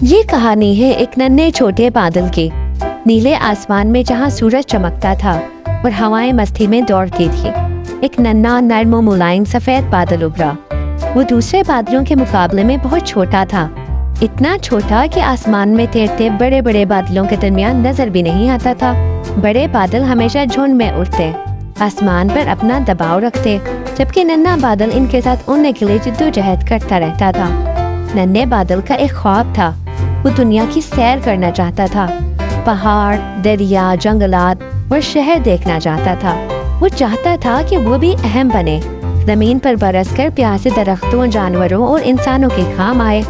یہ کہانی ہے ایک ننھے چھوٹے بادل کی۔ نیلے آسمان میں جہاں سورج چمکتا تھا اور ہوائیں مستی میں دوڑتی تھی، ایک ننھا نرم و ملائم سفید بادل ابھرا۔ وہ دوسرے بادلوں کے مقابلے میں بہت چھوٹا تھا، اتنا چھوٹا کہ آسمان میں تیرتے بڑے بڑے بادلوں کے درمیان نظر بھی نہیں آتا تھا۔ بڑے بادل ہمیشہ جھنڈ میں اڑتے، آسمان پر اپنا دباؤ رکھتے، جبکہ ننھا بادل ان کے ساتھ اڑنے کے لیے جدوجہد کرتا رہتا تھا۔ ننھے بادل کا ایک خواب تھا، وہ دنیا کی سیر کرنا چاہتا تھا، پہاڑ، دریا، جنگلات اور شہر دیکھنا چاہتا تھا۔ وہ چاہتا تھا کہ وہ بھی اہم بنے، زمین پر برس کر پیاسے درختوں، جانوروں اور انسانوں کے کام آئے۔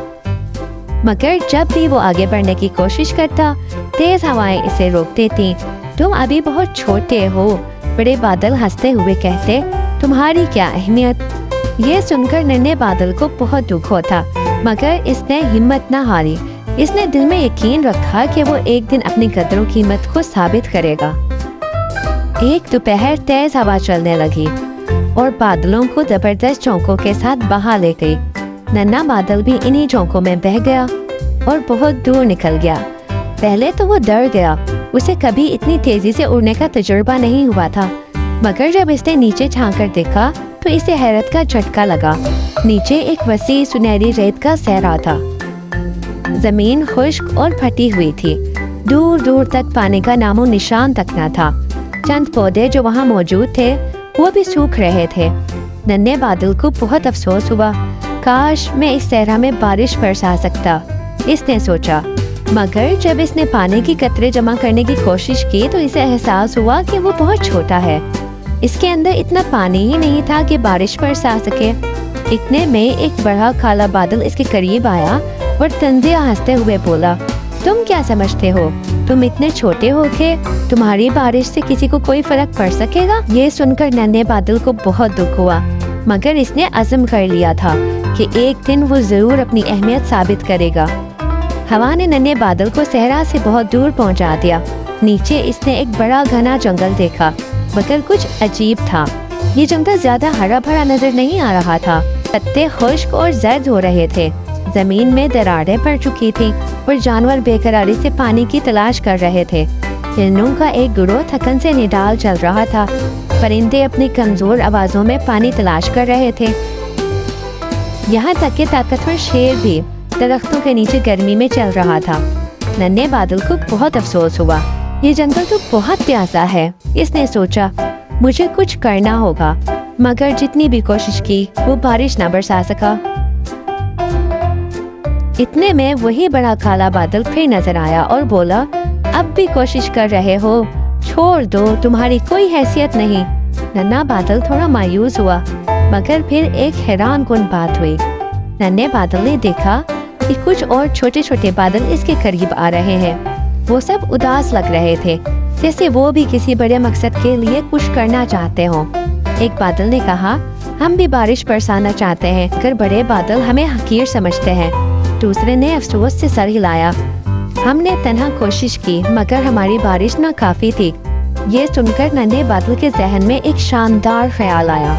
مگر جب بھی وہ آگے بڑھنے کی کوشش کرتا، تیز ہوائیں اسے روک دیتی۔ تم ابھی بہت چھوٹے ہو، بڑے بادل ہنستے ہوئے کہتے، تمہاری کیا اہمیت۔ یہ سن کر ننھے بادل کو بہت دکھ ہوتا، مگر اس نے ہمت نہ ہاری۔ اس نے دل میں یقین رکھا کہ وہ ایک دن اپنی قدر و قیمت کو ثابت کرے گا۔ ایک دوپہر تیز ہوا چلنے لگی اور بادلوں کو زبردست جھونکوں کے ساتھ بہا لے گئی۔ ننھا بادل بھی انہی جھونکوں میں بہہ گیا اور بہت دور نکل گیا۔ پہلے تو وہ ڈر گیا، اسے کبھی اتنی تیزی سے اڑنے کا تجربہ نہیں ہوا تھا، مگر جب اس نے نیچے جھانک کر دیکھا تو اسے حیرت کا جھٹکا لگا۔ نیچے ایک وسیع سنہری ریت کا صحرا تھا، زمین خشک اور پھٹی ہوئی تھی، دور دور تک پانی کا نام و نشان تک نہ تھا۔ چند پودے جو وہاں موجود تھے وہ بھی سوکھ رہے تھے۔ ننھے بادل کو بہت افسوس ہوا، کاش میں اس صحرا میں بارش برسا سکتا، اس نے سوچا۔ مگر جب اس نے پانی کی قطرے جمع کرنے کی کوشش کی تو اسے احساس ہوا کہ وہ بہت چھوٹا ہے، اس کے اندر اتنا پانی ہی نہیں تھا کہ بارش برسا سکے۔ اتنے میں ایک بڑا کالا بادل اس کے قریب آیا اور طنزیہ ہنستے ہوئے بولا، تم کیا سمجھتے ہو، تم اتنے چھوٹے ہو کہ تمہاری بارش سے کسی کو کوئی فرق پڑ سکے گا۔ یہ سن کر ننھے بادل کو بہت دکھ ہوا، مگر اس نے عزم کر لیا تھا کہ ایک دن وہ ضرور اپنی اہمیت ثابت کرے گا۔ ہوا نے ننھے بادل کو صحرا سے بہت دور پہنچا دیا۔ نیچے اس نے ایک بڑا گھنا جنگل دیکھا، مگر کچھ عجیب تھا۔ یہ جنگل زیادہ ہرا بھرا نظر نہیں آ رہا تھا، پتے خشک اور زرد ہو رہے تھے، زمین میں دراڑیں پڑ چکی تھیں اور جانور بے قراری سے پانی کی تلاش کر رہے تھے۔ ہرنوں کا ایک گروہ تھکن سے نڈال چل رہا تھا، پرندے اپنی کمزور آوازوں میں پانی تلاش کر رہے تھے۔ یہاں تک کہ طاقتور شیر بھی درختوں کے نیچے گرمی میں چل رہا تھا۔ ننھے بادل کو بہت افسوس ہوا، یہ جنگل تو بہت پیاسا ہے، اس نے سوچا، مجھے کچھ کرنا ہوگا۔ مگر جتنی بھی کوشش کی وہ بارش نہ برسا سکا۔ اتنے میں وہی بڑا کالا بادل پھر نظر آیا اور بولا، اب بھی کوشش کر رہے ہو، چھوڑ دو، تمہاری کوئی حیثیت نہیں۔ ننھا بادل تھوڑا مایوس ہوا، مگر پھر ایک حیران کن بات ہوئی۔ ننھے بادل نے دیکھا کہ کچھ اور چھوٹے چھوٹے بادل اس کے قریب آ رہے ہیں، وہ سب اداس لگ رہے تھے، جیسے وہ بھی کسی بڑے مقصد کے لیے کچھ کرنا چاہتے ہوں۔ ایک بادل نے کہا، ہم بھی بارش برسانا چاہتے ہیں، مگر بڑے بادل ہمیں حقیر سمجھتے ہیں۔ دوسرے نے افسوس سے سر ہلایا، ہم نے تنہا کوشش کی مگر ہماری بارش ناکافی تھی۔ یہ سن کر ننھے بادل کے ذہن میں ایک شاندار خیال آیا،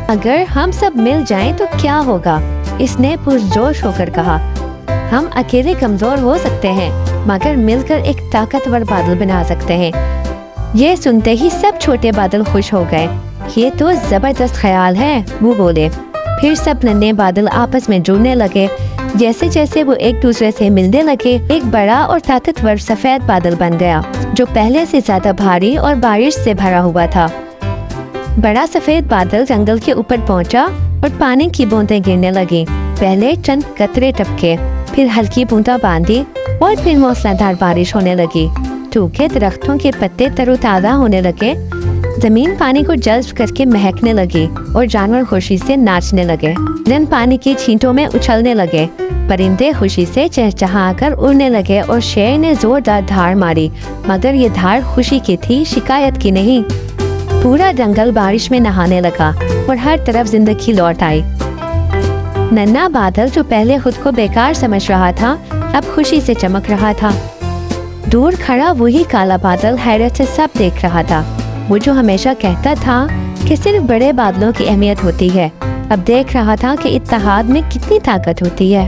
اگر ہم سب مل جائیں تو کیا ہوگا؟ اس نے پرجوش ہو کر کہا، ہم اکیلے کمزور ہو سکتے ہیں مگر مل کر ایک طاقتور بادل بنا سکتے ہیں۔ یہ سنتے ہی سب چھوٹے بادل خوش ہو گئے، یہ تو زبردست خیال ہے، وہ بولے۔ پھر سب ننھے بادل آپس میں جڑنے لگے، جیسے جیسے وہ ایک دوسرے سے ملنے لگے، ایک بڑا اور طاقتور سفید بادل بن گیا، جو پہلے سے زیادہ بھاری اور بارش سے بھرا ہوا تھا۔ بڑا سفید بادل جنگل کے اوپر پہنچا اور پانی کی بوندیں گرنے لگیں، پہلے چند قطرے ٹپکے، پھر ہلکی بوندا باندھی اور پھر موسلادھار بارش ہونے لگی۔ ٹوکے درختوں کے پتے تر و تازہ ہونے لگے، زمین پانی کو جذب کر کے مہکنے لگی اور جانور خوشی سے ناچنے لگے، رن پانی کی چھینٹوں میں اچھلنے لگے، پرندے خوشی سے چہچہا کر اڑنے لگے اور شیر نے زوردار دھاڑ ماری، مگر یہ دھاڑ خوشی کی تھی، شکایت کی نہیں۔ پورا جنگل بارش میں نہانے لگا اور ہر طرف زندگی لوٹ آئی۔ ننھا بادل جو پہلے خود کو بیکار سمجھ رہا تھا، اب خوشی سے چمک رہا تھا۔ دور کھڑا وہی کالا بادل حیرت سے سب دیکھ رہا تھا، وہ جو ہمیشہ کہتا تھا کہ صرف بڑے بادلوں کی اہمیت ہوتی ہے، اب دیکھ رہا تھا کہ اتحاد میں کتنی طاقت ہوتی ہے۔